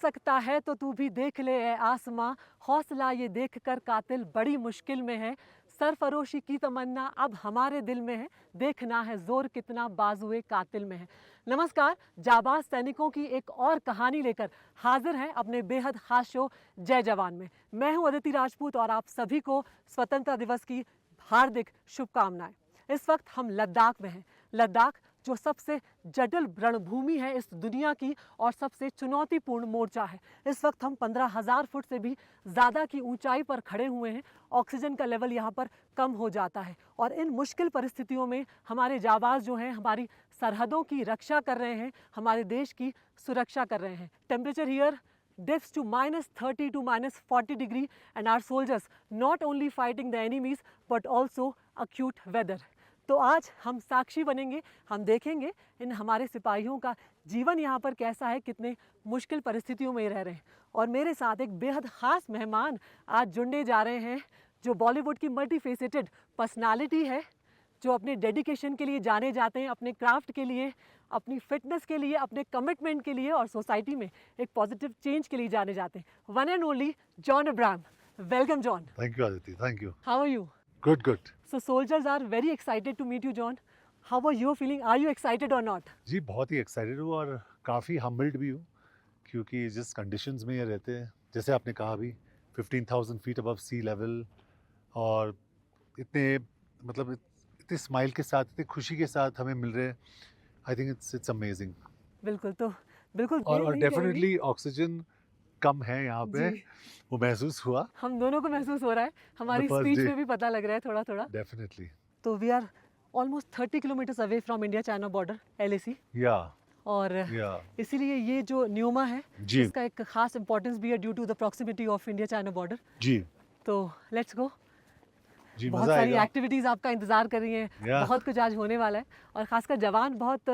सकता है तो तू भी देख ले ए आसमां, हौसला ये देख कर कातिल बड़ी मुश्किल में है। सरफरोशी की तमन्ना अब हमारे दिल में है, देखना है जोर कितना बाजुए कातिल में है। नमस्कार, जाबाज सैनिकों की एक और कहानी लेकर हाजिर हैं अपने बेहद खास शो जय जवान में। मैं हूं अदिति राजपूत और आप सभी को स्वतंत्रता दिवस की हार्दिक शुभकामनाएं। इस वक्त हम लद्दाख में हैं। लद्दाख जो सबसे जटिल रणभूमि है इस दुनिया की और सबसे चुनौतीपूर्ण मोर्चा है। इस वक्त हम 15,000 फुट से भी ज़्यादा की ऊंचाई पर खड़े हुए हैं। ऑक्सीजन का लेवल यहाँ पर कम हो जाता है और इन मुश्किल परिस्थितियों में हमारे जाबाज जो हैं हमारी सरहदों की रक्षा कर रहे हैं, हमारे देश की सुरक्षा कर रहे हैं। Temperature here dips to -30 to -40 degree and our soldiers not only fighting the enemies but also acute weather। तो आज हम साक्षी बनेंगे, हम देखेंगे इन हमारे सिपाहियों का जीवन यहाँ पर कैसा है, कितने मुश्किल परिस्थितियों में रह रहे हैं। और मेरे साथ एक बेहद ख़ास मेहमान आज जुड़ने जा रहे हैं जो बॉलीवुड की मल्टीफेसेटेड पर्सनालिटी है, जो अपने डेडिकेशन के लिए जाने जाते हैं, अपने क्राफ्ट के लिए, अपनी फिटनेस के लिए, अपने कमिटमेंट के लिए और सोसाइटी में एक पॉजिटिव चेंज के लिए जाने जाते हैं। One and only John Abraham. Welcome John. Thank you, Aditi. Thank you. How are you? Good, good. So soldiers are very excited to meet you, John. How are you feeling? Are you excited or not? जी बहुत ही excited हूँ और काफ़ी humbled भी हूँ क्योंकि जिस conditions में ये रहते हैं, जैसे आपने कहा अभी 15,000 फीट अबव सी लेवल और इतने मतलब इतने स्माइल के साथ, इतने खुशी के साथ हमें मिल रहे हैं। I think it's amazing. बिल्कुल, तो बिल्कुल और डेफिनेटली ऑक्सीजन कम है यहाँ पे, वो महसूस हुआ। हम दोनों को महसूस हो रहा है, हमारी The first स्पीच day. में भी पता लग रहा है थोड़ा थोड़ा। डेफिनेटली। तो we are almost 30 kilometres away from India China border LAC या और इसीलिए ये जो न्यूमा है जी इसका एक खास इंपॉर्टेंस भी है due to the proximity of India China border. जी तो लेट्स गो। जी बहुत मज़ा सारी आएगा। एक्टिविटीज़ आपका इंतज़ार कर रही हैं, बहुत कुछ आज होने वाला है और ख़ासकर जवान बहुत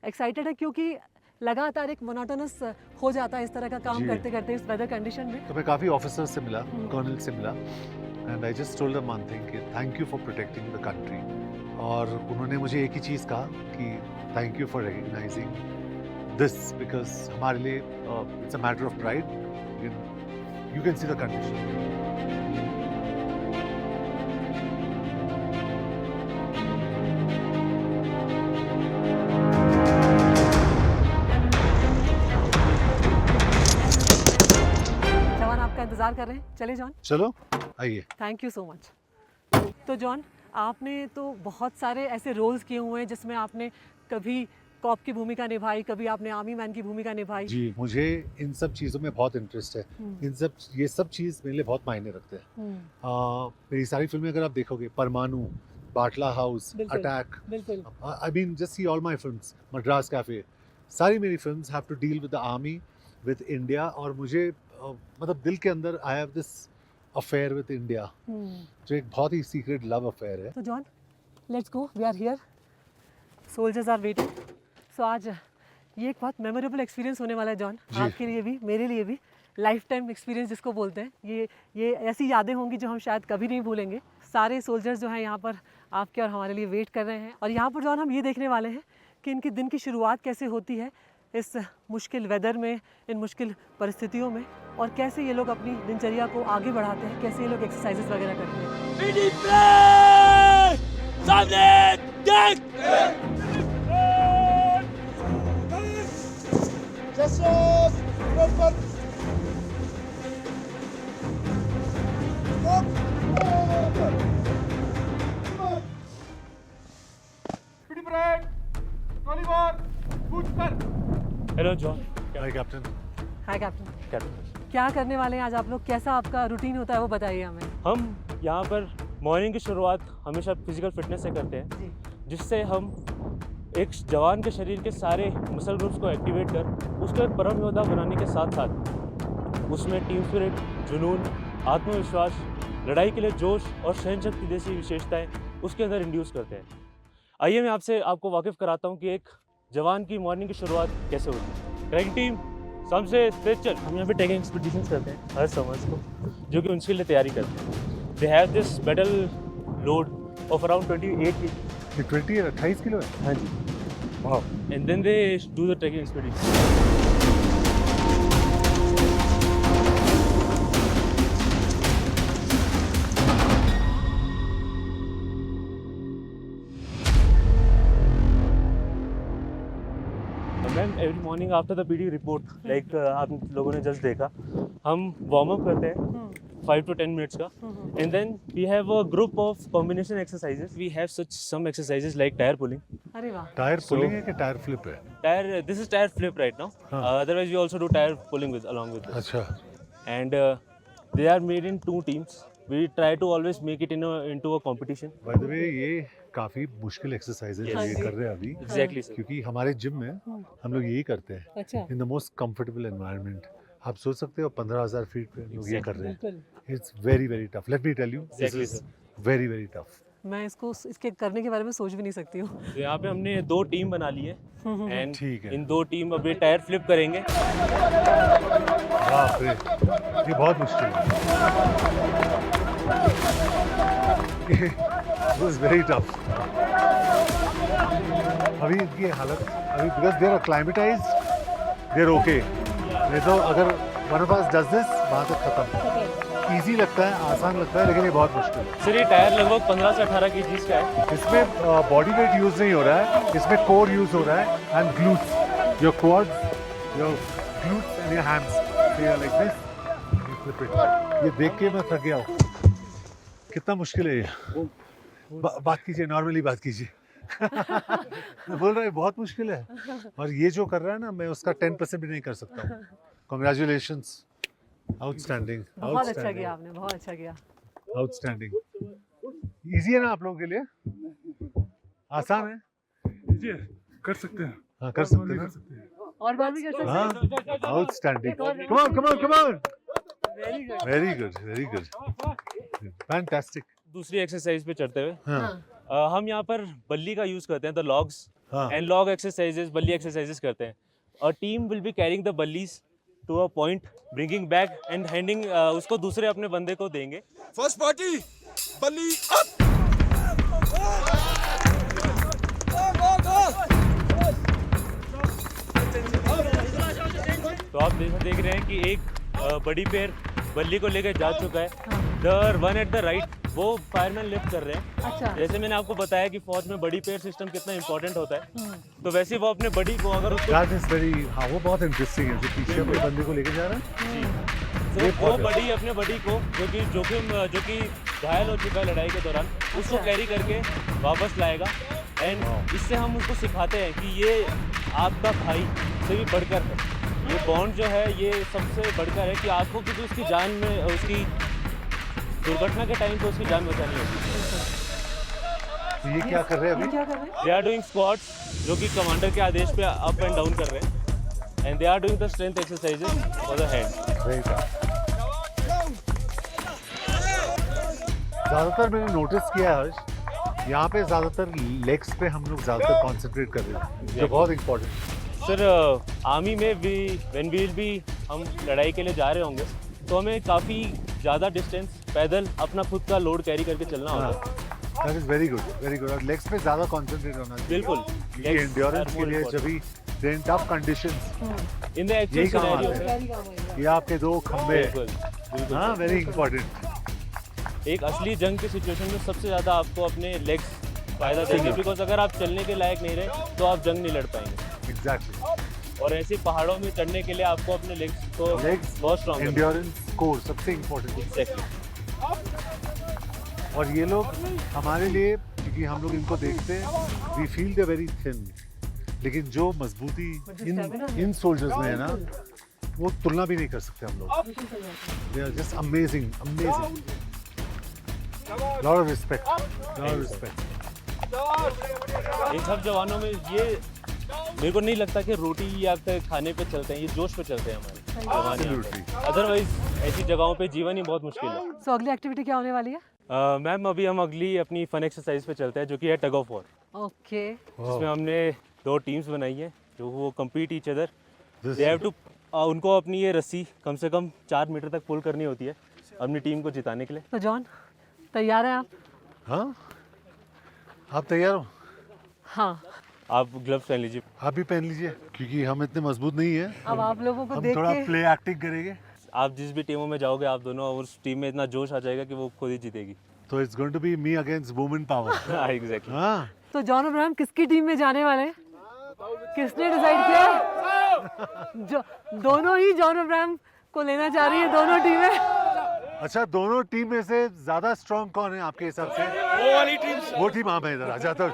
एक्साइटेड है क्योंकि लगातार एक मोनोटोनस हो जाता है इस तरह का काम जी। करते करते इस वेदर कंडीशन में। तो मैं काफ़ी ऑफिसर्स से मिला, कर्नल से मिला and I just told them one thing कि thank you for protecting the country. और उन्होंने मुझे एक ही चीज़ कहा कि thank you for recognizing this because हमारे लिए it's a matter of pride. You can see the condition. जवान आपका इंतज़ार कर रहे हैं, चले जॉन। चलो आइए। Thank you so much. तो जॉन, आपने तो बहुत सारे ऐसे रोल्स किए हुए हैं जिसमें आपने कभी कॉप की भूमिका निभाई, कभी आपने आर्मी मैन की भूमिका निभाई। जी मुझे इन सब चीज़ों में बहुत इंटरेस्ट है। ये सब चीज़ मेरे लिए बहुत मायने रखते हैं। मेरी सारी फिल्में अगर आप देखोगे, परमाणु, बाटला हाउस, बिल्कुल, अटैक, बिल्कुल। I mean just see all my films, Madras cafe, सारी मेरी films have to deal with the army, with India. और मुझे मतलब दिल के अंदर I have this affair with India, जो एक बहुत ही सीक्रेट लव अफेयर है। तो John, let's go, we are here, soldiers are waiting. So आज ये एक बहुत मेमोरेबल एक्सपीरियंस होने वाला है जॉन, आपके लिए भी, मेरे लिए भी। लाइफ टाइम एक्सपीरियंस जिसको बोलते हैं, ये ऐसी यादें होंगी जो हम शायद कभी नहीं भूलेंगे। सारे सोल्जर्स जो हैं यहाँ पर आपके और हमारे लिए वेट कर रहे हैं और यहाँ पर जॉन हम ये देखने वाले हैं कि इनकी दिन की शुरुआत कैसे होती है इस मुश्किल वेदर में, इन मुश्किल परिस्थितियों में, और कैसे ये लोग अपनी दिनचर्या को आगे बढ़ाते हैं, कैसे ये लोग एक्सरसाइजेस वगैरह करते हेलो जॉन। हाय कैप्टन। हैं। हाय कैप्टन, कैप्टन, क्या करने वाले हैं आज आप लोग, कैसा आपका रूटीन होता है वो बताइए हमें। हम यहाँ पर मॉर्निंग की शुरुआत हमेशा फिजिकल फिटनेस से करते हैं, जी, जिससे हम एक जवान के शरीर के सारे मसल ग्रुप्स को एक्टिवेट कर उसको एक परम योद्धा बनाने के साथ साथ उसमें टीम स्पिरिट, जुनून, आत्मविश्वास, लड़ाई के लिए जोश और सहनशक्ति जैसी विशेषताएं उसके अंदर इंड्यूस करते हैं। आइए मैं आपको वाकिफ़ कराता हूँ कि एक जवान की मॉर्निंग की शुरुआत कैसे होती है। ट्रैकिंग टीम सबसे तेज चल। हम यहाँ पे ट्रैकिंग एक्सपीडिशंस करते हैं हर समर्स को, जो कि उनके लिए तैयारी करते हैं। They have this metal load of around 28 kg। ये 28 किलो है। हाँ जी। वाह। And then they do the trekking expedition. Every morning after the PT report like आप लोगों ने जस्ट देखा, हम वार्म अप करते हैं 5 to 10 minutes का, and then we have a group of combination exercises. We have some exercises like tire pulling. अरे वाह, टायर पुलिंग है कि टायर फ्लिप है? This is tire flip right now. Otherwise we also do tire pulling along with this. अच्छा, And they are made in 2 teams. We try to always make it into a competition. By the way ये काफी मुश्किल exercise है जो ये कर रहे हैं अभी, Exactly sir. क्योंकि हमारे जिम में हम लोग यही करते हैं अच्छा, in the most comfortable environment. आप सोच सकते हो 15,000 फीट पे लोग ये कर रहे हैं। बिल्कुल। It's very very tough, let me tell you, this Exactly, is very very tough. मैं इसके करने के बारे में सोच भी नहीं सकती हूँ। तो यहाँ पे हमने 2 टीम बना ली है, एंड ठीक है। इन 2 टीम अभी टायर फ्लिप करेंगे। बाप रे, ये बहुत मुश्किल है। It was very tough. अभी इनकी हालत, अभी because they are acclimatized, they are okay. नहीं तो अगर one of us does this, वहाँ तक खत्म। इजी लगता है, आसान लगता है, लेकिन ये बहुत मुश्किल है। सर ये टायर लगभग 15 से 18 kg का है। इसमें बॉडी वेट यूज नहीं हो रहा है, इसमें कोर यूज हो रहा है and glutes, your quads, your glutes and your hams, they are like this, you flip it. ये देख के मैं थक गया हूँ, कितना मुश्किल है ये। बात कीजिए, नॉर्मली बात कीजिए। मैं बोल रहा है बहुत मुश्किल है, और ये जो कर रहा है ना, मैं उसका 10% भी नहीं कर सकता हूँ। कॉन्ग्रेचुलेशंस, आउटस्टैंडिंग, बहुत अच्छा किया आपने, बहुत अच्छा किया। आउटस्टैंडिंग। इजी है ना आप लोगों के लिए? आसान है? कर सकते हैं। हाँ कर सकते हैं ना? और बात भी कर सकते हैं। हाँ, outstanding. Come on come on come on. Very good, very good, fantastic. दूसरी एक्सरसाइज पे चढ़ते हुए हाँ हम यहाँ पर बल्ली का यूज करते हैं, द लॉग्स हाँ एंड लॉग एक्सरसाइजेस, बल्ली एक्सरसाइजेस करते हैं। और team will be carrying the बल्लीज to a point, bringing back and handing उसको दूसरे अपने बंदे को देंगे। फर्स्ट पार्टी बल्ली अप। तो आप देख रहे हैं कि एक बड़ी पैर बल्ली को लेकर जा चुका है। The one at the right वो फायरमैन लिफ्ट कर रहे हैं। अच्छा, जैसे मैंने आपको बताया कि फौज में बड़ी पैर सिस्टम कितना इंपॉर्टेंट होता है, तो वैसे ही वो अपने बड़ी को अगर उसको दैट इज वेरी, हाँ वो बहुत इंटरेस्टिंग है, जो पीछे अपने बंदे को लेके जा रहा है। तो ये वो बहुत बड़ी अपने बड़ी को जो कि घायल हो चुका है लड़ाई के दौरान, उसको कैरी करके वापस लाएगा। एंड इससे हम उसको सिखाते हैं कि ये आपका भाई से भी बढ़कर है, ये बॉन्ड जो है ये सबसे बढ़कर है कि आपको क्योंकि उसकी जान में, उसकी दुर्घटना के टाइम पे उसकी जान बचानी होगी। तो ये क्या कर रहे हैं ये अभी? क्या कर रहे हैं? दे आर डूइंग स्क्वाट्स, जो कि कमांडर के आदेश पे अप एंड डाउन कर रहे हैं, and they are doing the strength exercises for the hand. Very tough. ज़्यादातर मैंने नोटिस किया है हर्ष, यहाँ पे ज़्यादातर लेग्स पे हम लोग ज़्यादातर कॉन्सेंट्रेट कर रहे हैं, जो बहुत इंपॉर्टेंट है। सर आर्मी में व्हेन वी विल बी, हम लड़ाई के लिए जा रहे होंगे तो हमें काफ़ी ज़्यादा डिस्टेंस पैदल अपना खुद का लोड कैरी करके चलना होगा। That is very good, very good. और लेग्स पे ज़्यादा कॉन्सेंट्रेट होना चाहिए, बिल्कुल, क्योंकि एंड्योरेंस के लिए जब भी इन टफ कंडीशंस, इन द यही एक्चुअल काम आता सिनेरियो है। ये आपके 2 खंबे, बिल्कुल हाँ वेरी इंपॉर्टेंट। एक असली जंग की सिचुएशन में सबसे ज़्यादा आपको अपने लेग्स फ़ायदा देंगे, बिकॉज अगर आप चलने के लायक नहीं रहे तो आप जंग नहीं लड़ पाएंगे। एग्जैक्टली। और ऐसे पहाड़ों में चढ़ने के लिए आपको अपने लेग्स को लेग्स, बहुत स्ट्रॉन्ग करना एंड्योरेंस, कोर सबसे इंपॉर्टेंट। Exactly. और ये लोग हमारे लिए, क्योंकि हम लोग इनको देखते हैं, we feel they very thin, लेकिन जो मजबूती इन सोल्जर्स में है ना, वो तुलना भी नहीं कर सकते हम लोग। They are just amazing, amazing. Lot of respect, lot of respect. इन सब जवानों में ये मेरे को नहीं लगता कि रोटी या खाने पे चलते हैं, ये जोश पे चलते हैं हमारे जवान यहाँ पे। अदरवाइज ऐसी जगहों पे जीवन ही बहुत मुश्किल है। सो अगली एक्टिविटी क्या होने वाली है? मैम अभी हम अगली अपनी फन एक्सरसाइज पे चलते हैं, जो कि है टग ऑफ वॉर, ओके, जिसमें हमने 2 टीम्स बनाई है जो वो compete each other. This- they have to उनको अपनी ये रस्सी कम से कम 4 मीटर तक पुल करनी होती है अपनी टीम को जिताने के लिए। तो जॉन तैयार हैं आप? हाँ, आप तैयार हो? हाँ, आप ग्लव्स पहन लीजिए। आप भी पहन लीजिए, क्योंकि हम इतने मजबूत नहीं है। अब आप लोगों को हम देख थोड़ा के प्ले एक्टिंग करेंगे, आप जिस भी टीमों में जाओगे, आप दोनों उस टीम में इतना जोश आ जाएगा कि वो खुद ही जीतेगी। तो it's going to be me against women power. Exactly. हाँ, तो जॉन अब्राहम किसकी टीम में जाने वाले हैं? किसने डिसाइड किया? जो दोनों ही जॉन अब्राहम को लेना चाह रही है दोनों टीमें। अच्छा, दोनों टीम में से ज्यादा स्ट्रांग कौन है आपके हिसाब से? वो वाली टीम। वो टीम। हाँ, मैं इधर आ जाता हूँ।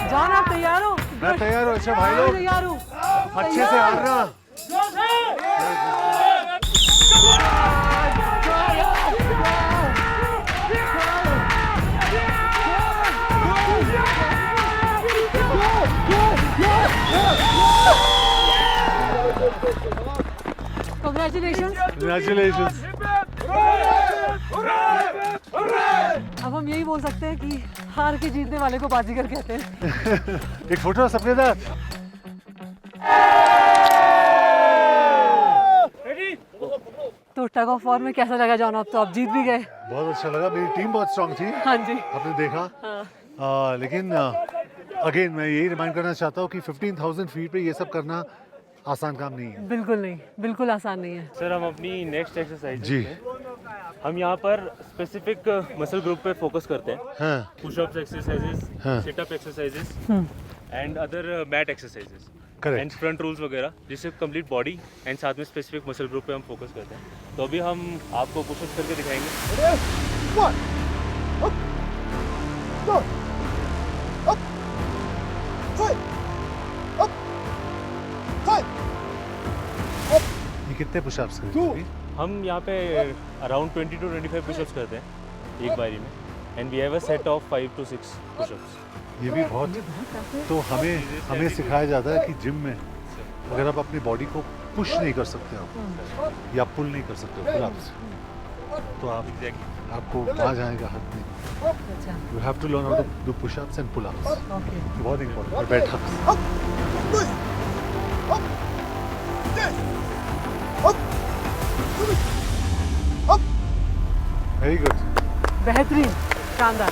जॉन, आप तैयार हो? मैं तैयार हूँ। अच्छा भाई मैं लोग, तैयार हूँ। अच्छे से हारना। Congratulations। Congratulations। अब हम यही बोल सकते हैं कि हार के जीतने वाले को बाजीगर कहते हैं। एक फोटो सबके साथ। तो टग ऑफ वॉर में कैसा लगा जॉन? अब तो आप जीत भी गए। बहुत अच्छा लगा, मेरी टीम बहुत स्ट्रांग थी, हाँ जी। आपने देखा। लेकिन अगेन मैं यही रिमाइंड करना चाहता हूँ कि 15,000 फीट पे ये सब करना आसान काम नहीं है। बिल्कुल नहीं, बिल्कुल आसान नहीं है। सर, हम अपनी नेक्स्ट एक्सरसाइज जी। हम यहाँ पर स्पेसिफिक मसल ग्रुप पे फोकस करते हैं। हाँ, पुशअप्स एक्सरसाइजेस, हाँ। Situp exercises and other mat exercises correct. And front rolls वगैरह, जिससे कंप्लीट बॉडी एंड साथ में स्पेसिफिक मसल ग्रुप पे हम फोकस करते हैं। तो अभी हम आपको पुशअप्स करके दिखाएंगे। ये कितने पुशअप्स करेंगे? हम यहाँ पे अराउंड 20 to 25 पुशअप्स करते हैं एक बारी में, and we have a set of 5 to 6 pushups. ये भी बहुत। तो हमें सिखाया जाता है कि जिम में अगर आप अपनी बॉडी को पुश नहीं कर सकते हो या पुल नहीं कर सकते हो पुल-अप्स, तो आपको वहाँ जाएगा हाथ में। अच्छा, you have to learn how to do pushups and pullups. Okay. बहुत इंपॉर्टेंट है। बैठक। Very good. बेहतरीन, शानदार।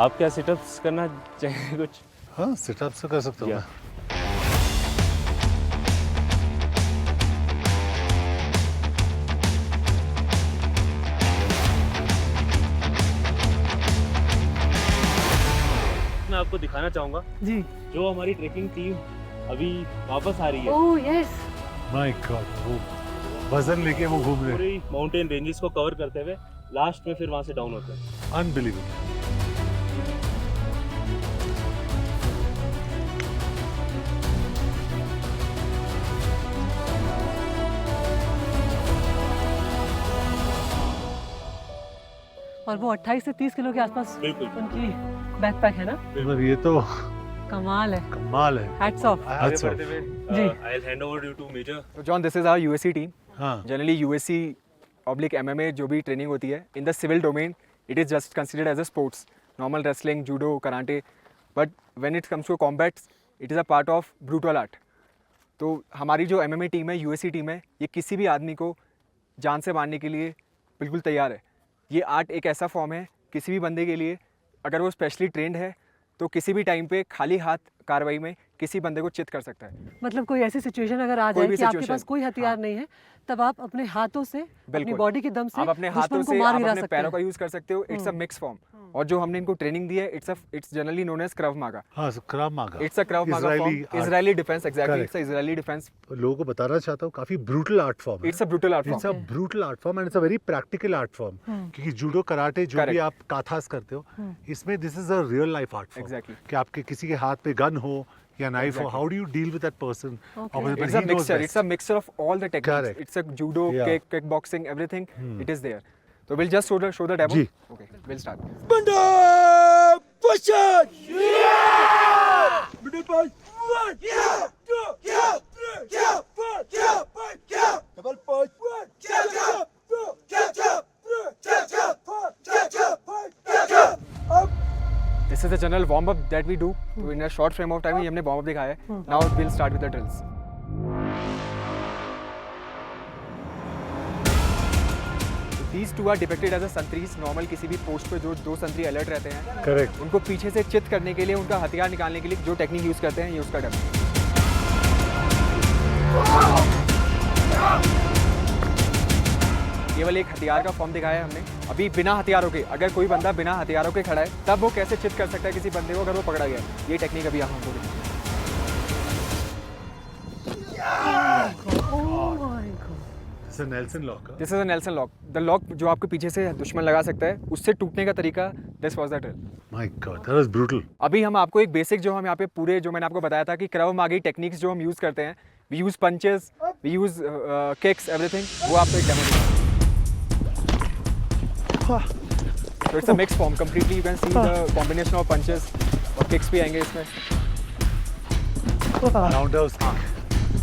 आप क्या सिटअप्स करना चाहेंगे कुछ? हाँ, सिटअप्स तो कर सकता हूँ Yeah. मैं। मैं आपको दिखाना चाहूँगा जी। जो हमारी ट्रेकिंग टीम अभी वापस आ रही है। Oh yes. माय गॉड, वो वजन लेके वो घूम रहे हैं। पूरी माउंटेन रेंजेस को कवर करते हुए लास्ट में फिर वहाँ से डाउन होते हैं। अनबिलीवेबल। और वो 28 से 30 किलो के आसपास बिल्कुल। उनकी बैकपैक है ना? मतलब ये तो कमाल है। कमाल है। Hats off. आगे That's all. बढ़ते हुए जी। I'll hand over you to Major. So John, this is our USC team. हाँ, Generally USC oblique MMA जो भी ट्रेनिंग होती है in the civil domain, it is just considered as a sports. Normal wrestling, judo, karate, but when it comes to combat, it is a part of brutal art. तो हमारी जो MMA team है, USC team है, ये किसी भी आदमी को जान से मारने के लिए बिल्कुल तैयार है। ये आर्ट एक ऐसा फॉर्म है किसी भी बंदे के लिए, अगर वो स्पेशली ट्रेंड है तो किसी भी टाइम पे खाली हाथ कार्रवाई में किसी बंदे को चित कर सकता है। मतलब कोई ऐसी सिचुएशन अगर आ कोई जाए भी कि आपके situation, पास कोई हथियार नहीं है, तब आप अपने हाथों से, अपनी बिल्कुल। बॉडी के दम से आप अपने हाथों दुश्मन को से, मार आप गिरा अपने सकते पैरों का हैं। यूज कर सकते हो। It's a mix form. और जो हमने इनको ट्रेनिंग दी है, it's generally known as curve मागा। हाँ, क्राव मागा। इट्स अ क्रव मागा form, Israeli defence. Exactly, Correct. It's a Israeli defence. लोगों को बताना चाहता हूँ, काफी ब्रूटल आर्ट फॉर्म है। It's a brutal art it's a form. Brutal art form and it's a very practical art form. क्योंकि judo, karate जो भी Correct. आप काथास करते हो, इसमें this is a real life art form. Exactly. कि आपके किसी के हाथ पे गन हो या नाइफ हो, Exactly. How do you deal with that person? It's a mixture. It's a mixture of all the techniques. Correct. It's a judo, Yeah. kickboxing, everything. It is there. So we'll just show the demo. जी. Okay, we'll start. Bunda push-up. Yeah! Middle punch. 1, 2, 3, 4, 5. Double punch. 1, jab, 2, jab, 3, jab, 4, jab, 5, up. This is the general warm up that we do. So in a short frame of time ही हमने warm up दिखाया है. Now we'll start with the drills. So these two are depicted as a sentries. Normal किसी भी post पे जो दो संतरी alert रहते हैं, करेक्ट। उनको पीछे से चित करने के लिए, उनका हथियार निकालने के लिए जो टेक्निक यूज करते हैं, ये उसका डेमो। केवल एक हथियार का फॉर्म दिखाया है हमने। अभी बिना हथियारों के, अगर कोई बंदा बिना हथियारों के खड़ा है, तब वो कैसे चित कर सकता है किसी बंदे को अगर वो पकड़ा गया है। ये टेक्निक अभी हम हमको दिखाएंगे। Oh my God. This is a Nelson lock. Huh? This is a Nelson lock. The lock जो आपके पीछे से दुश्मन लगा सकता है, उससे टूटने का तरीका, this was the drill. My God, that was brutal. अभी हम आपको एक बेसिक जो हम यहाँ पे पूरे जो मैंने आपको बताया था कि क्रव मागी टेक्निक्स जो हम यूज़ करते हैं, we use punches, we use kicks, everything, वो आपको एक डेमो देंगे. So it's a mixed form completely. You can see the combination of punches और kicks भी आएंगे इसमें. Roundhouse kick.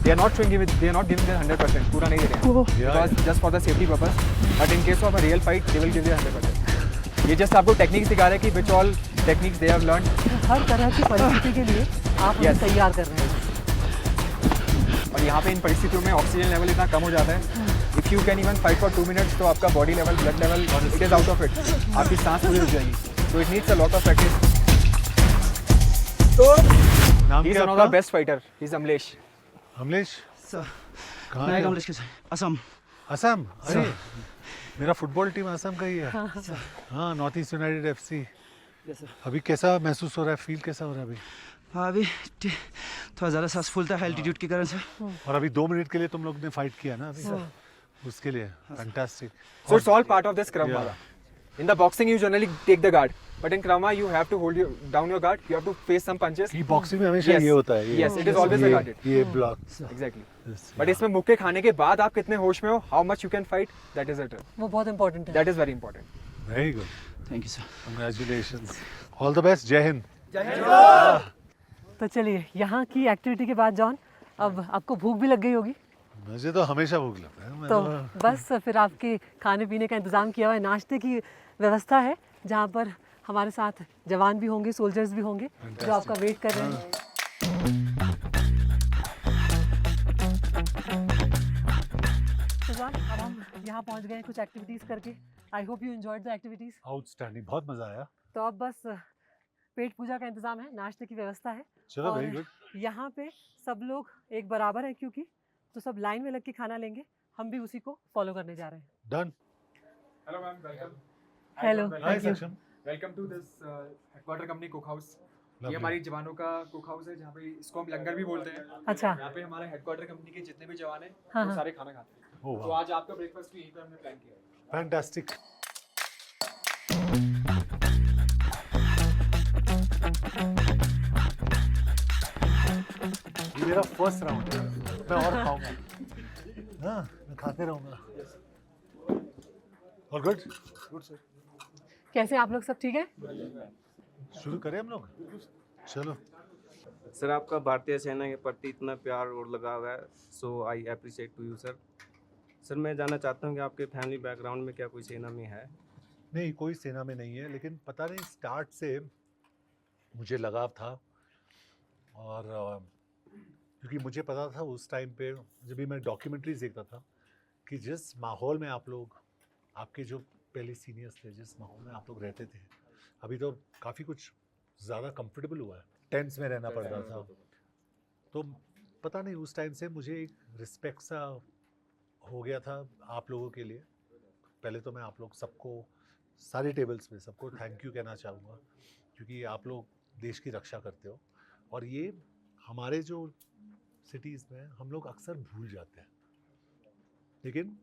They are not giving their 100%. पूरा नहीं दे रहे हैं. Yeah, Because just for the safety purpose. But in case of a real fight, they will give their 100%. ये just आपको टेक्निक्स दिखा रहे हैं कि which all techniques they have learned. हर तरह की परिस्थिति के लिए आप हमें Yes. तैयार कर रहे हैं. और यहाँ पे इन परिस्थितियों में ऑक्सीजन लेवल इतना कम हो जाता है. If you can even fight for 2 minutes, तो आपका body level, blood level, it is out of it. आपकी सांस पूरी रुक जाएगी. So it needs a lot of practice. नाम He is क्या one of the आपका? best fighter. He is Amlesh. Amlesh. Sir कहाँ मैं के? कमलेश के सर असम. असम. अरे मेरा फुटबॉल टीम असम का ही है. हाँ, north east United FC. Yes sir. अभी कैसा महसूस हो रहा है? फील कैसा हो रहा है अभी? हाँ अभी थोड़ा ज़्यादा सांस फूलता है एल्टीट्यूड के कारण सर. और अभी 2 मिनट के लिए तुम लोग ने फाइट किया ना अभी? उसके लिए fantastic. So it's all part of this Krav Maga. In the boxing, you generally take the guard, but in Krav Maga, you have to hold down your guard. You have to face some punches. ये boxing में हमेशा Yes. ये होता है. Yes, it is always a guarded. ये block. Exactly. But इसमें मुक्के खाने के बाद आप कितने होश में हो, how much you can fight, that is a drill. वो बहुत इम्पोर्टेंट है. That is very important. Very good. Thank you sir. Congratulations. All the best. जय हिंद. तो चलिए, यहाँ की एक्टिविटी के बाद जॉन, अब आपको भूख भी लग गई होगी. मुझे तो हमेशा भूख लगता है. मैं तो तो बस फिर आपके खाने पीने का इंतज़ाम किया हुआ है. नाश्ते की व्यवस्था है जहाँ पर हमारे साथ जवान भी होंगे, सोल्जर्स भी होंगे जो आपका वेट कर रहे हैं. तो जॉन, अब हम यहाँ पहुँच गए हैं कुछ एक्टिविटीज़ करके. I hope you enjoyed the activities. Outstanding. बहुत मजा आया. तो अब बस पेट पूजा का इंतज़ाम है, नाश्ते की व्यवस्था है. चलो और वेरी गुड. यहाँ पे सब लोग एक बराबर है क्योंकि, तो सब लाइन में लग के खाना लेंगे. हम भी उसी को फॉलो करने जा रहे हैं. Done. Hello ma'am, welcome. Hello, hi thank you. सक्षम. Welcome to this headquarter company cook house. ये Lovely. हमारी जवानों का कुक हाउस है जहाँ पे इसको हम लंगर भी बोलते हैं. अच्छा. यहाँ पे हमारे हेडक्वार्टर कंपनी के जितने भी जवान हैं हाँ, वो हाँ. सारे खाना खाते हैं. ओह तो वाह. आज आपका ब्रेकफास्ट भी यहीं पे हमने प्लान किया है. फैंटास्टिक. ये मेरा फर्स्ट राउंड है. मैं और खाऊंगा. हाँ, मैं खाते रहूंगा. और गुड. Good sir. कैसे आप लोग, सब ठीक है? शुरू करें हम लोग. चलो. सर आपका भारतीय सेना के प्रति इतना प्यार और लगाव है, so I appreciate to you sir. Sir मैं जानना चाहता हूँ कि आपके फैमिली बैकग्राउंड में क्या कोई सेना में है? नहीं, कोई सेना में नहीं है, लेकिन पता नहीं स्टार्ट से मुझे लगाव था. और क्योंकि मुझे पता था उस टाइम पे जब भी मैं डॉक्यूमेंट्रीज देखता था कि जिस माहौल में आप लोग, आपके जो पहले सीनियर्स थे, जिस माहौल में आप लोग रहते थे, अभी तो काफ़ी कुछ ज़्यादा कंफर्टेबल हुआ है. टेंट्स में रहना पड़ता था. तो पता नहीं उस टाइम से मुझे एक रिस्पेक्ट सा हो गया था आप लोगों के लिए. पहले तो मैं आप लोग सबको, सारे टेबल्स पे सबको थैंक यू कहना चाहूँगा, क्योंकि आप लोग देश की रक्षा करते हो. और ये हमारे जो सिटीज़ में हम लोग अक्सर भूल जाते हैं. लेकिन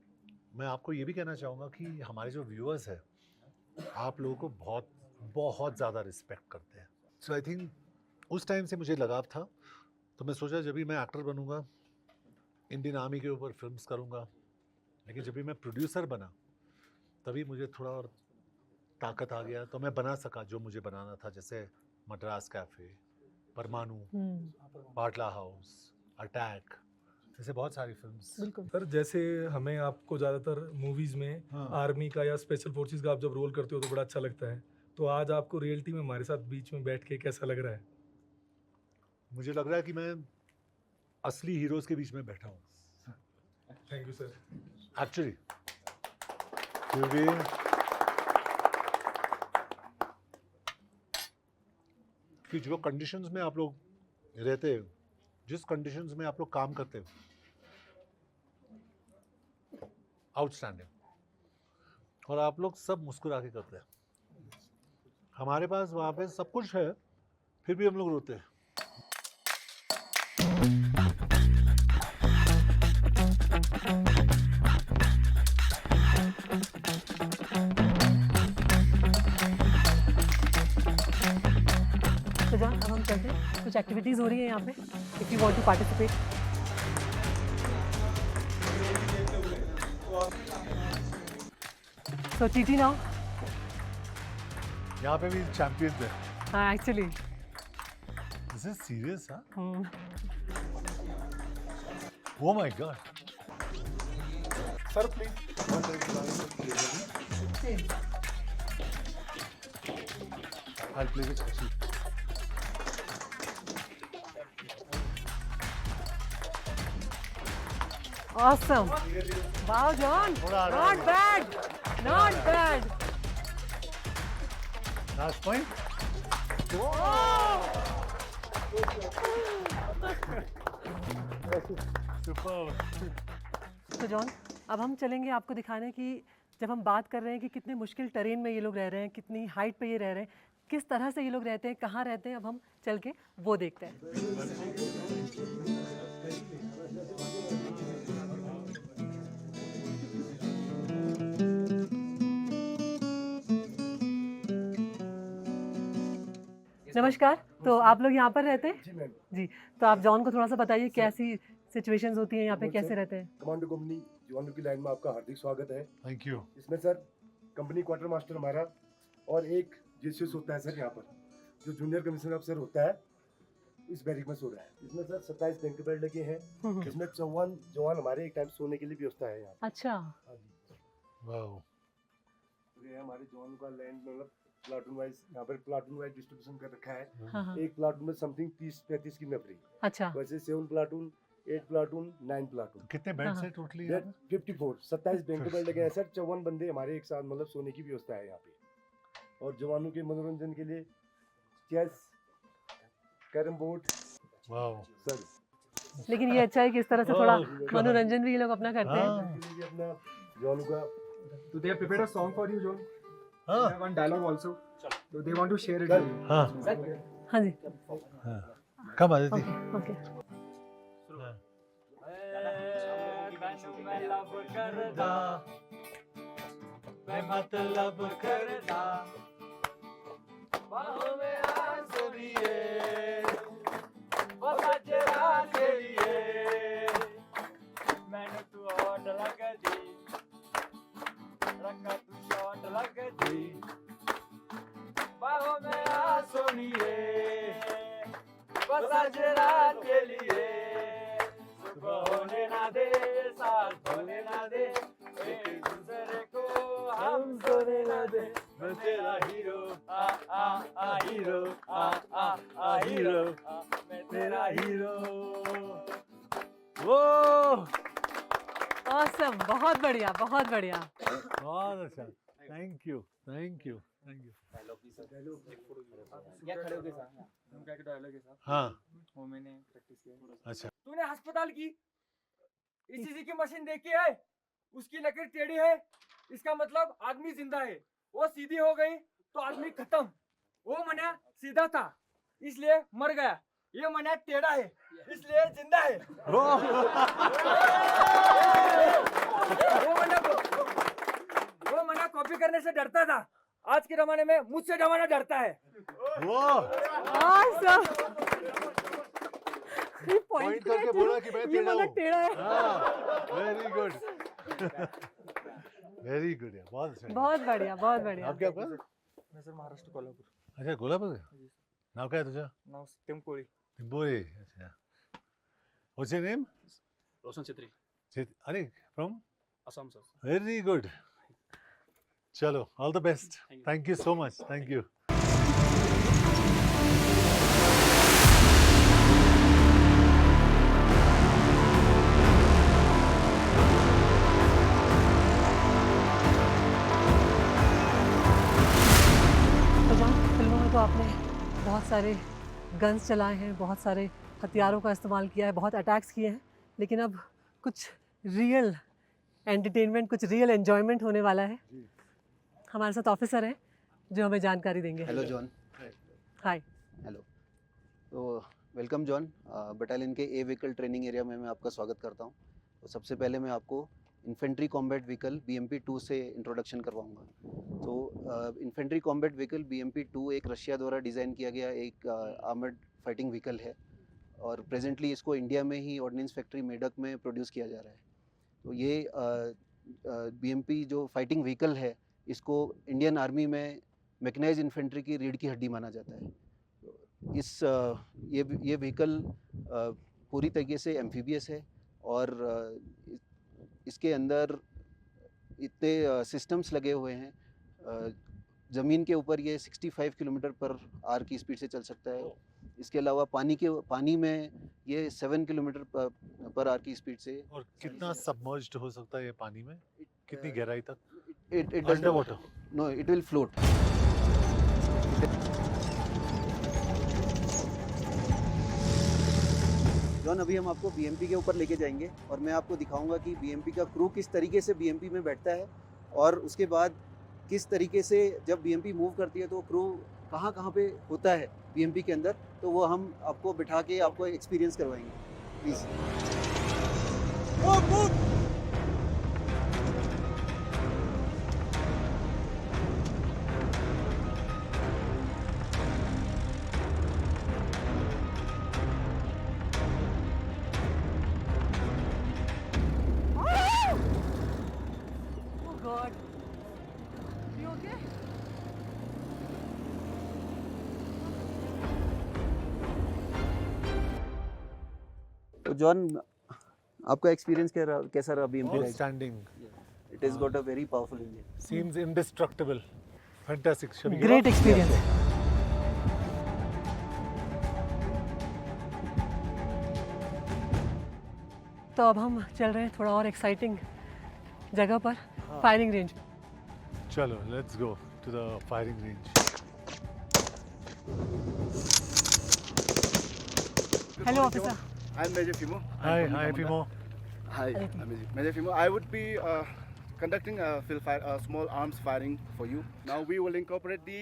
मैं आपको ये भी कहना चाहूँगा कि हमारे जो व्यूअर्स हैं, आप लोगों को बहुत बहुत ज़्यादा रिस्पेक्ट करते हैं. सो आई थिंक उस टाइम से मुझे लगाव था. तो मैं सोचा जब भी मैं एक्टर बनूंगा, इंडियन आर्मी के ऊपर फिल्म्स करूंगा. लेकिन जब भी मैं प्रोड्यूसर बना, तभी मुझे थोड़ा और ताकत आ गया, तो मैं बना सका जो मुझे बनाना था. जैसे मद्रास कैफ़े, परमाणु, बाटला हाउस, अटैक, जैसे बहुत सारी फिल्म्स. बिल्कुल. सर जैसे हमें आपको ज़्यादातर मूवीज़ में हाँ. आर्मी का या स्पेशल फोर्सेस का आप जब रोल करते हो तो बड़ा अच्छा लगता है. तो आज आपको रियलिटी में हमारे साथ बीच में बैठ के कैसा लग रहा है? मुझे लग रहा है कि मैं असली हीरोज़ के बीच में बैठा हूँ थैंक यू सर. एक्चुअली. क्योंकि कि जो कंडीशंस में आप लोग रहते हो, जिस कंडीशंस में आप लोग काम करते हो, आउटस्टैंडिंग. और आप लोग सब मुस्कुरा के करते हैं. हमारे पास वहाँ पे सब कुछ है, फिर भी हम लोग रोते हैं. तो जॉन अब हम चलते हैं, कुछ एक्टिविटीज़ हो रही है यहाँ पे, if you want to participate. So TT now. यहाँ पे भी चैंपियंस है। हाँ एक्चुअली। दिस इज सीरियस हाँ? Oh my God. Sir, please. I'll play with Shashi. Awesome. Wow, John. Not bad. Not bad. Last point. Superb. तो John अब हम चलेंगे आपको दिखाने कि जब हम बात कर रहे हैं कि कितने मुश्किल टेरेन में ये लोग रह रहे हैं, कितनी हाइट पे ये रह रहे हैं, किस तरह से ये लोग रहते हैं, कहाँ रहते हैं, अब हम चल के वो देखते हैं। नमस्कार, तो आप लोग यहाँ पर रहते हैं? जी मैम। जी, तो आप जॉन को थोड़ा सा बताइए कैसी सिचुएशंस होती हैं यहाँ पे, कैसे रहते हैं? कमांडो कंपनी जवानों की लाइन में आपका हार्दिक स्वागत है। Thank you. इसमें सर कंपनी क्वार्टर मास्टर हमारा और एक जेसीएस होता है सर यहाँ पर, जो जूनियर कमिश्नर अफसर होता है, इस बैरिक में सो रहा है। इसमें सर 27 टैंक बेड लगे हैं। इसमें 54 जवान हमारे एक टाइम सोने के लिए व्यवस्था है यहाँ। अच्छा। हाँ जी। Wow. ये हमारे जवानों का लैंड मतलब प्लाटून वाइज यहाँ पर प्लाटून वाइज डिस्ट्रीब्यूशन कर रखा है। हाँ हाँ। एक प्लाटून में समथिंग 30-35 की नफरी, अच्छा। वैसे 7 प्लाटून, 8 प्लाटून, 9 प्लाटून। कितने हाँ, बेड्स हाँ। है टोटली? 54 27 बैंक बेड लगे हैं सर। 54 बंदे हमारे एक साथ मतलब सोने की व्यवस्था है यहाँ पे। और जवानों के मनोरंजन के लिए chess, carrom board Wow. Sir. लेकिन ये अच्छा है कि इस तरह से थोड़ा मनोरंजन भी ये लोग अपना करते हैं। हाँ। इसके लिए अपना जवानों का So they have prepared a song for you, John. हाँ. They have one dialogue also. So they want to share it Sir. with you. हाँ. हाँ जी। हाँ. Come Aditi. ओके। मैं मतलब करदा बाहों में आ सुनिए वो सजरा के लिए मैंने तू ओट लग दी रंगा तू शॉट लग दी बाहों में आ सुनिए वो सजरा के लिए सुबह होने ना दे साथ होने ना दे एक दूसरे को हम सोने ना दे मैं तेरा हीरो आ हीरो आ हीरो मैं तेरा हीरो। वो ऑसम, बहुत बढ़िया, बहुत बढ़िया। बहुत अच्छा। Thank you thank you thank you. हाँ वो मैंने प्रैक्टिस किया। अच्छा। तूने अस्पताल की ईसीजी की मशीन देखी है? उसकी लकीर टेढ़ी है, इसका मतलब आदमी जिंदा है। वो सीधी हो गई तो आदमी खत्म। वो मना सीधा था इसलिए मर गया, ये मना टेढ़ा है इसलिए जिंदा है। वो मना कॉपी करने से डरता था, आज के जमाने में मुझसे जमाना डरता है। ऑसम। ये पॉइंट करके बोला कि मैं ये टेढ़ा मतलब हूँ। टेढ़ा है। वेरी गुड वेरी गुड यार, बहुत अच्छा। बहुत बढ़िया, बहुत बढ़िया। आप क्या कर? मैं सर महाराष्ट्र कोल्हापुर. अच्छा कोल्हापुर. नाव काय तुझं? नाव टेम्पोळी. टिंबोरे. अच्छा. What's your name? रोशन छेत्री. अरे from? Assam sir. Very good. चलो, all the best. Thank you so much. Thank you. फिल्मों में तो आपने बहुत सारे गन्स चलाए हैं, बहुत सारे हथियारों का इस्तेमाल किया है, बहुत अटैक्स किए हैं, लेकिन अब कुछ रियल एंटरटेनमेंट, कुछ रियल एंजॉयमेंट होने वाला है। हमारे साथ ऑफिसर हैं जो हमें जानकारी देंगे। Hello John. हाय. हेलो. तो वेलकम जॉन. बटालियन के ए व्हीकल ट्रेनिंग एरिया में मैं आपका स्वागत करता हूँ। तो सबसे पहले मैं आपको इन्फेंट्री कॉम्बैट व्हीकल BMP-2 से इंट्रोडक्शन करवाऊंगा। तो इन्फेंट्री कॉम्बैट व्हीकल BMP-2 एक रशिया द्वारा डिज़ाइन किया गया एक आर्मर्ड फाइटिंग व्हीकल है और प्रेजेंटली इसको इंडिया में ही ऑर्डिनेंस फैक्ट्री मेडक में प्रोड्यूस किया जा रहा है। तो ये BMP जो फाइटिंग व्हीकल है इसको इंडियन आर्मी में मैकेनाइज्ड इन्फेंट्री की रीढ़ की हड्डी माना जाता है। ये व्हीकल पूरी तरीके से एम्फीबियस है और इसके अंदर इतने सिस्टम्स लगे हुए हैं। ज़मीन के ऊपर ये 65 किलोमीटर पर आवर की स्पीड से चल सकता है। इसके अलावा पानी में ये 7 किलोमीटर पर आवर की स्पीड से। और कितना सबमर्ज्ड हो सकता है ये पानी में, कितनी गहराई तक? It under water? No, it will float. John, अभी हम आपको BMP के ऊपर लेके जाएंगे और मैं आपको दिखाऊंगा कि BMP का क्रू किस तरीके से BMP में बैठता है और उसके बाद किस तरीके से जब BMP मूव करती है तो क्रू कहाँ पे होता है BMP के अंदर, तो वो हम आपको बिठा के आपको एक्सपीरियंस करवाएंगे। Please Oh God. You okay? तो जॉन, आपका एक्सपीरियंस कैसा रहा BMP ride? Outstanding. It has got a very powerful engine. Seems indestructible. Fantastic. Shall we go? Great experience. तो अब हम चल रहे हैं थोड़ा और एक्साइटिंग जगह पर, firing range. Chalo, let's go to the firing range. Hello officer. I'm Major Fimo. Hi, hi Pimo. Hi, I'm Major Fimo. I would be conducting a small arms firing for you. Now we will incorporate the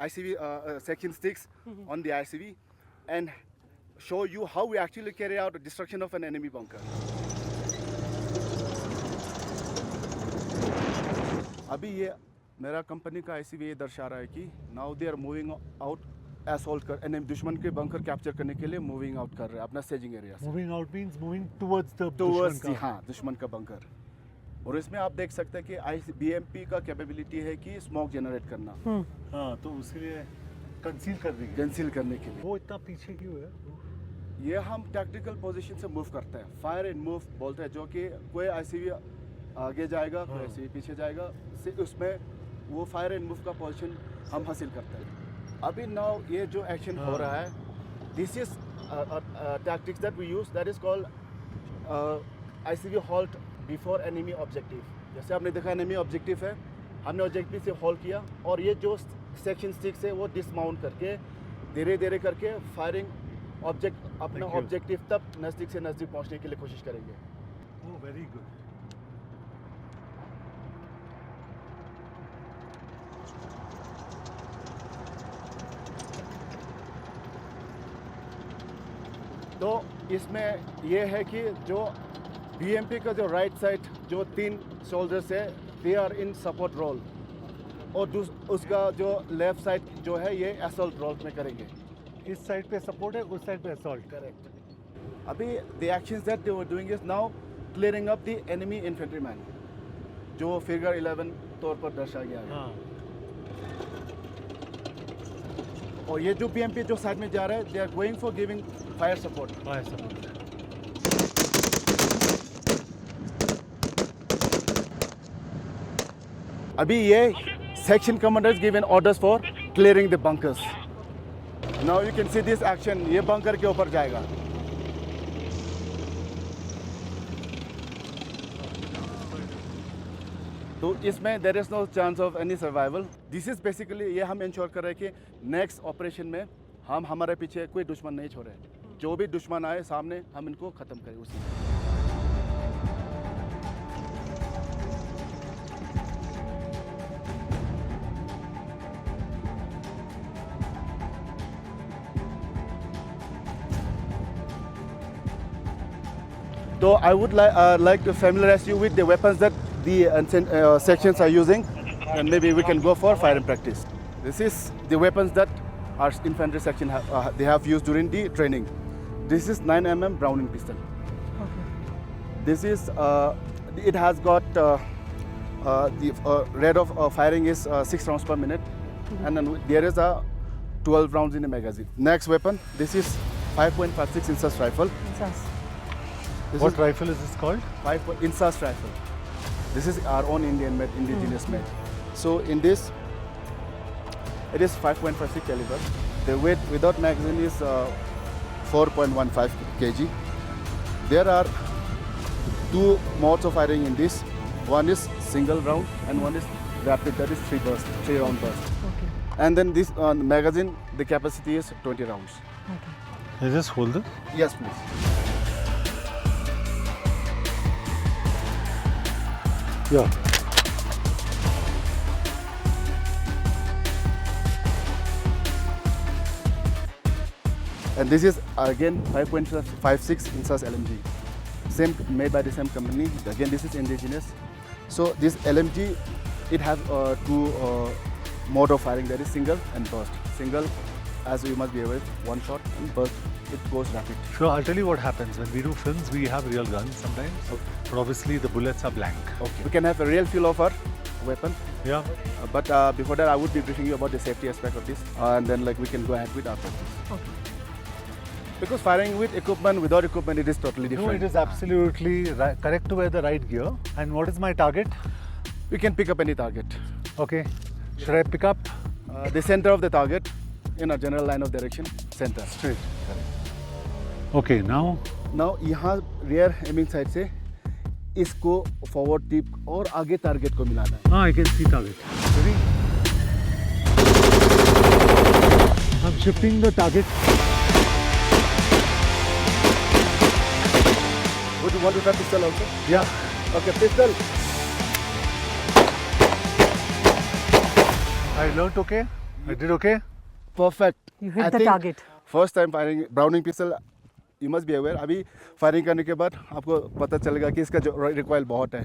ICV section sticks on the ICV and show you how we actually carry out the destruction of an enemy bunker. अभी ये मेरा company का ICV ये दर्शा रहा है कि now they are moving out assault कर enemy दुश्मन के बंकर कैप्चर करने के लिए मूविंग आउट कर रहे हैं अपना स्टेजिंग एरिया से। Moving out means moving towards the towards दुश्मन का। हाँ दुश्मन का बंकर। और इसमें आप देख सकते हैं कि BMP का कैपेबिलिटी है कि स्मोक जनरेट करना, हाँ, तो उसके लिए कंसील कर देंगे। कंसील करने के लिए। वो इतना पीछे क्यों है? ये हम टैक्टिकल पोजीशन से मूव करते हैं, फायर एंड मूव बोलते हैं, जो कि कोई ICV आगे जाएगा कोई ICV पीछे जाएगा, उसमें वो फायर एंड मूव का पोजीशन हम हासिल करते हैं। अभी नाउ ये जो एक्शन हो रहा है, this is tactics that we use, that is called ICV halt before enemy objective. जैसे आपने देखा एनिमी ऑब्जेक्टिव है, हमने ऑब्जेक्टिव से हॉल्ट किया और ये जो सेक्शन स्टिक्स है वो डिसमाउंट करके धीरे धीरे करके फायरिंग अपना ऑब्जेक्टिव तक नज़दीक से नज़दीक पहुंचने के लिए कोशिश करेंगे। ओह, वेरी गुड। तो इसमें ये है कि जो BMP का जो राइट साइड जो 3 सोल्जर्स है, they are in support role, और उसका जो लेफ्ट साइड जो है ये असॉल्ट रोल में करेंगे। इस साइड पे सपोर्ट है, उस साइड पे असॉल्ट। करेक्ट। अभी the actions that they were doing is now clearing up the enemy infantryman, जो फिगर 11 तौर पर दर्शाया गया है। हाँ। और ये जो BMP जो साइड में जा रहा है, they are going for giving fire support. Fire support. अभी ये section commanders given orders for clearing the bunkers. Now you can see this action, ये बंकर के ऊपर जाएगा। तो इसमें there is no chance of any survival. This is basically ये हम इंश्योर कर रहे हैं कि नेक्स्ट ऑपरेशन में हम हमारे पीछे कोई दुश्मन नहीं छोड़े, जो भी दुश्मन आए सामने हम इनको ख़त्म करें उसी में। So I would like to familiarize you with the weapons that the sections are using, and maybe we can go for firing practice. This is the weapons that our infantry section they have used during the training. This is 9mm Browning pistol. This is it has got the rate of firing is 6 rounds per minute, and then there is a 12 rounds in the magazine. Next weapon, this is 5.56 Insas rifle. This What is rifle is this called? Insas rifle. This is our own Indian made, indigenous made. So in this, it is 5.56 caliber. The weight without magazine is 4.15 kg. There are two modes of firing in this. One is single round and one is rapid, that is 3 round burst. And then this magazine, the capacity is 20 rounds. Can you just hold it? Yes, please. Yeah. And this is again 5.56 Insas LMG. Same, made by the same company. Again, this is indigenous. So this LMG, it has two mode of firing, that is single and burst. Single, as you must be aware, one shot, and burst, it goes rapid. Sure, I'll tell you what happens. When we do films, we have real guns sometimes, but obviously the bullets are blank. Okay. We can have a real feel of our weapon. Yeah. But before that, I would be briefing you about the safety aspect of this, and then we can go ahead with our practice. Okay. Because firing with equipment, without equipment, it is totally different. No, it is absolutely correct to wear the right gear. And what is my target? We can pick up any target. Okay. Should I pick up? The center of the target in a general line of direction, center. Straight. Okay, now? Now, यहाँ rear aiming side से इसको forward tip और आगे target को मिलाना है. I can see target. Ready? I'm shifting the target. Would you want to try pistol also? Yeah. Okay, pistol. I learnt okay. I did okay. Perfect. You hit I the think target. First time firing Browning pistol, you must be aware. अभी firing करने के बाद आपको पता चलेगा कि इसका जो recoil बहुत है.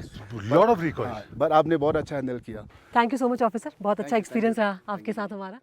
Lot of recoil. But आपने बहुत अच्छा handle किया. Thank you so much officer, बहुत अच्छा एक्सपीरियंस रहा आपके साथ हमारा.